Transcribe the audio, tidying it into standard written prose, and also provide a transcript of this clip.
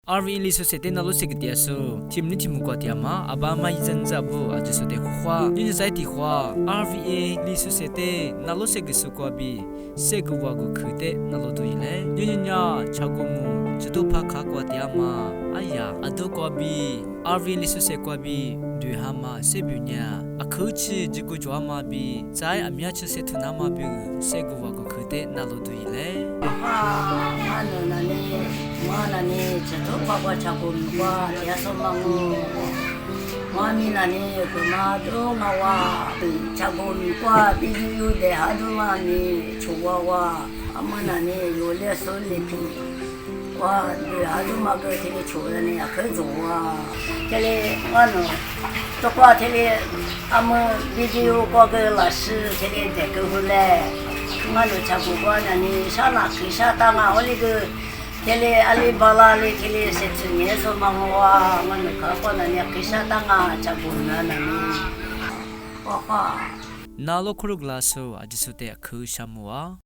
RV li so sete na lo sekitia so timni timu kwa tiama abama izanza bu ajiso de khwa ni sai ti khwa RVA li so sete na lo sekisu kwa bi segwa go khute na lo do ile nya chagomu jido pha kha kwa tiama aya ado kwa bi RV li so se kwa bi du hama sebunya akhuchi jigo jwama bi zai amya che se thuna ma bi segwa go khute na lo do ile 뭐나니 저도 바보 자고와 야소망고 뭐미나니 그마도 나와 자고와 비유데 하두마니 좋아와 아무나니 요래 솔리피 와 아두마가 되게 좋아하네 그 좋아 텔레 와노 똑과 텔레 아무 비디오 거기 라스 텔레 데그hul래 그만로 자고와 나니 사나 기사다가 올리 텔레 알리발라리 텔레 세츠니에서 망와 만 가고나냐 기사당아 자고나나니 와파 nalo khuru glaso ajisute khu shamwa